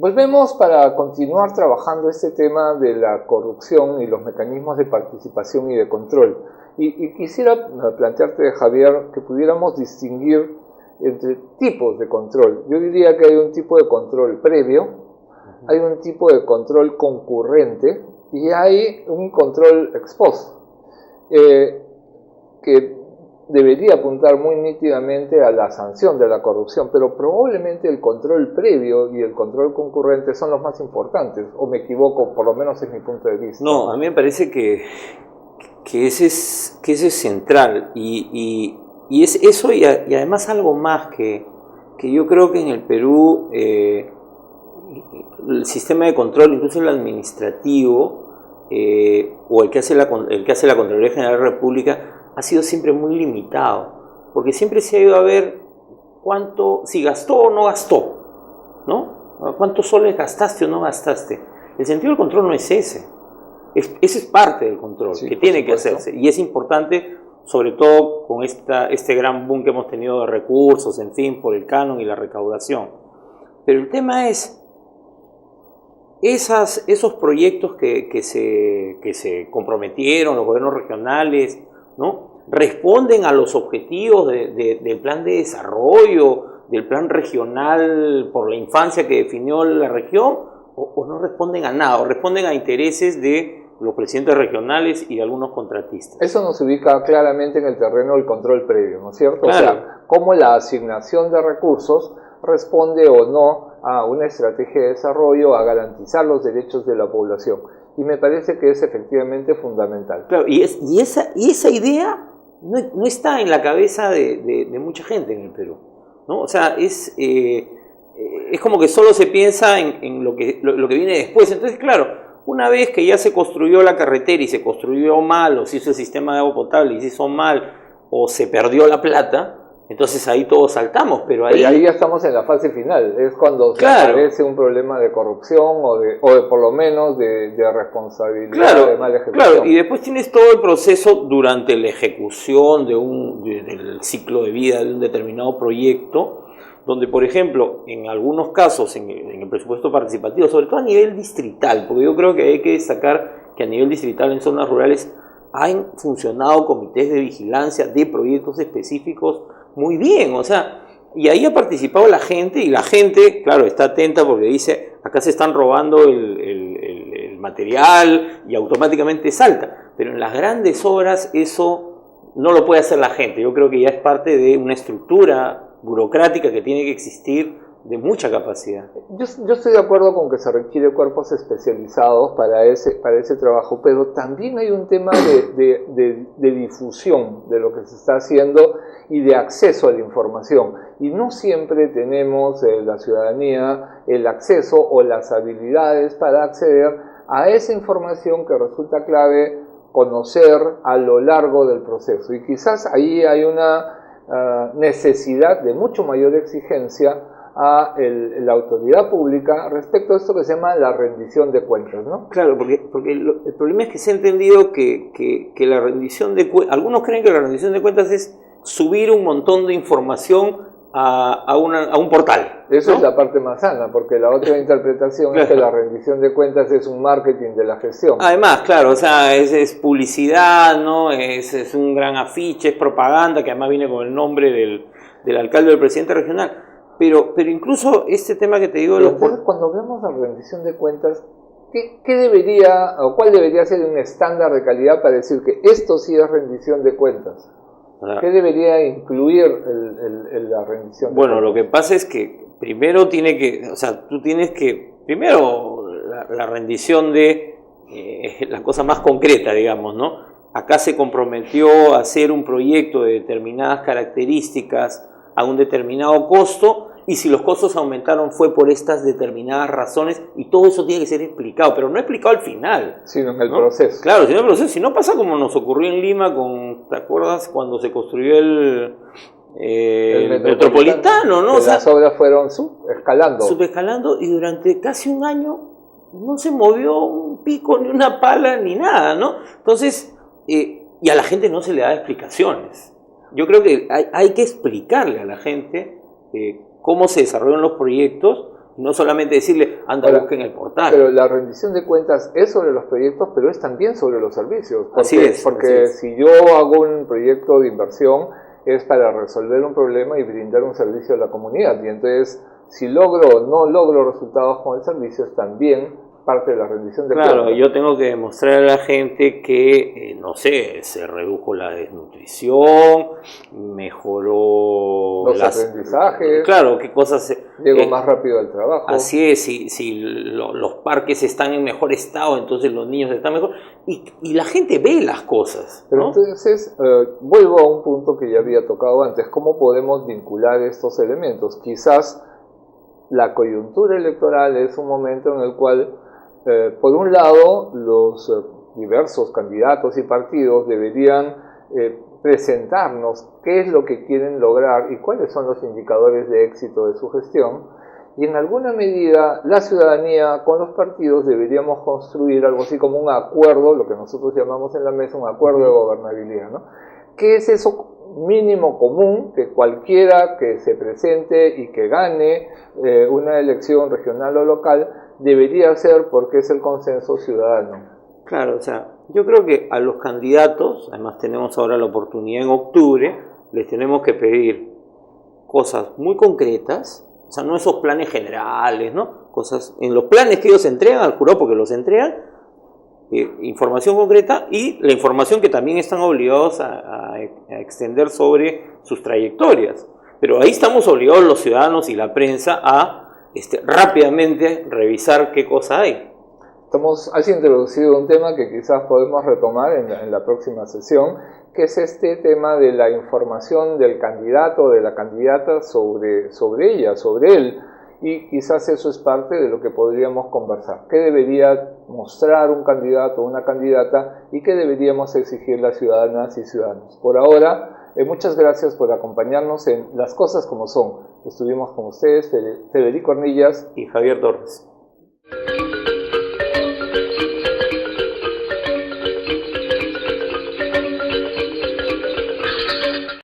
Volvemos para continuar trabajando este tema de la corrupción y los mecanismos de participación y de control. Y quisiera plantearte, Javier, que pudiéramos distinguir entre tipos de control. Yo diría que hay un tipo de control previo, hay un tipo de control concurrente y hay un control ex post, que debería apuntar muy nítidamente a la sanción de la corrupción, pero probablemente el control previo y el control concurrente son los más importantes, o me equivoco, por lo menos es mi punto de vista. No, a mí me parece que ese es central y es eso y además algo más que yo creo que en el Perú el sistema de control, incluso el administrativo o el que hace la Contraloría General de la República, ha sido siempre muy limitado, porque siempre se ha ido a ver si gastó o no gastó, ¿no? ¿Cuántos soles gastaste o no gastaste? El sentido del control no es ese. Ese es parte del control, sí, que tiene que hacerse, y es importante, sobre todo con este gran boom que hemos tenido de recursos, en fin, por el canon y la recaudación. Pero el tema es esos proyectos que se comprometieron los gobiernos regionales, ¿no? ¿Responden a los objetivos del plan de desarrollo, del plan regional por la infancia que definió la región? ¿O no responden a nada? ¿O responden a intereses de los presidentes regionales y de algunos contratistas? Eso nos ubica claramente en el terreno del control previo, ¿no es cierto? Claro. O sea, cómo la asignación de recursos responde o no a una estrategia de desarrollo, a garantizar los derechos de la población. Y me parece que es efectivamente fundamental. Claro, y esa idea no está en la cabeza de mucha gente en el Perú, ¿no? O sea, es como que solo se piensa en lo que viene después. Entonces, claro, una vez que ya se construyó la carretera y se construyó mal, o se hizo el sistema de agua potable y se hizo mal, o se perdió la plata, entonces ahí todos saltamos, pero ahí ya estamos en la fase final, es cuando se aparece un problema de corrupción o por lo menos de responsabilidad, de mala ejecución. Claro, y después tienes todo el proceso durante la ejecución del ciclo de vida de un determinado proyecto, donde, por ejemplo, en algunos casos, en el presupuesto participativo, sobre todo a nivel distrital, porque yo creo que hay que destacar que a nivel distrital en zonas rurales han funcionado comités de vigilancia de proyectos específicos muy bien, o sea, y ahí ha participado la gente, y la gente, claro, está atenta porque dice, acá se están robando el material, y automáticamente salta, pero en las grandes obras eso no lo puede hacer la gente. Yo creo que ya es parte de una estructura burocrática que tiene que existir de mucha capacidad. Yo estoy de acuerdo con que se requiere cuerpos especializados para ese trabajo, pero también hay un tema de difusión de lo que se está haciendo y de acceso a la información. Y no siempre tenemos la ciudadanía el acceso o las habilidades para acceder a esa información que resulta clave conocer a lo largo del proceso. Y quizás ahí hay una necesidad de mucho mayor exigencia a la autoridad pública respecto a esto que se llama la rendición de cuentas, ¿no? Claro, porque el problema es que se ha entendido que la rendición de cuentas, algunos creen que la rendición de cuentas es subir un montón de información a un portal, ¿no? Eso es la parte más sana, porque la otra interpretación es que la rendición de cuentas es un marketing de la gestión. Además, claro, o sea, es publicidad, ¿no? Es un gran afiche, es propaganda, que además viene con el nombre del alcalde o del presidente regional. Pero incluso este tema que te digo... Entonces, cuando hablamos de rendición de cuentas, ¿qué debería o cuál debería ser un estándar de calidad para decir que esto sí es rendición de cuentas? ¿Qué debería incluir la rendición de cuentas? Bueno, lo que pasa es que primero tú tienes que... Primero, la rendición de la cosa más concreta, digamos, ¿no? Acá se comprometió a hacer un proyecto de determinadas características a un determinado costo, y si los costos aumentaron fue por estas determinadas razones, y todo eso tiene que ser explicado, pero no explicado al final, sino en el proceso. Claro, sino en el proceso. Si no pasa como nos ocurrió en Lima ¿te acuerdas cuando se construyó el metropolitano, ¿no? O sea, las obras fueron subescalando, y durante casi un año no se movió un pico, ni una pala, ni nada, ¿no? Entonces, y a la gente no se le da explicaciones. Yo creo que hay que explicarle a la gente cómo se desarrollan los proyectos No solamente decirle, anda, Ahora, busca en el portal. Pero la rendición de cuentas es sobre los proyectos, pero es también sobre los servicios. Porque, Así es. Porque si yo hago un proyecto de inversión, es para resolver un problema y brindar un servicio a la comunidad. Y entonces, si logro o no logro resultados con el servicio, es también parte de la rendición de cuentas. Claro, yo tengo que demostrar a la gente que, no sé, se redujo la desnutrición, mejoró los aprendizajes. Claro, qué cosas... Llego más rápido al trabajo. Así es, si los parques están en mejor estado, entonces los niños están mejor. Y la gente ve las cosas, Pero ¿no? entonces, vuelvo a un punto que ya había tocado antes. ¿Cómo podemos vincular estos elementos? Quizás la coyuntura electoral es un momento en el cual, por un lado, los diversos candidatos y partidos deberían presentarnos qué es lo que quieren lograr y cuáles son los indicadores de éxito de su gestión. Y en alguna medida, la ciudadanía con los partidos deberíamos construir algo así como un acuerdo, lo que nosotros llamamos en la mesa un acuerdo de gobernabilidad, ¿no? ¿Qué es eso mínimo común que cualquiera que se presente y que gane una elección regional o local debería hacer porque es el consenso ciudadano? Claro, o sea, yo creo que a los candidatos, además tenemos ahora la oportunidad en octubre, les tenemos que pedir cosas muy concretas, o sea, no esos planes generales, ¿no? Cosas en los planes que ellos entregan al jurado, porque los entregan, información concreta y la información que también están obligados a extender sobre sus trayectorias. Pero ahí estamos obligados los ciudadanos y la prensa a rápidamente revisar qué cosa hay. Has introducido un tema que quizás podemos retomar en la próxima sesión, que es este tema de la información del candidato o de la candidata sobre ella, sobre él. Y quizás eso es parte de lo que podríamos conversar. ¿Qué debería mostrar un candidato o una candidata y qué deberíamos exigir las ciudadanas y ciudadanos? Por ahora, muchas gracias por acompañarnos en Las Cosas Como Son. Estuvimos con ustedes, Federico Arnillas y Javier Torres.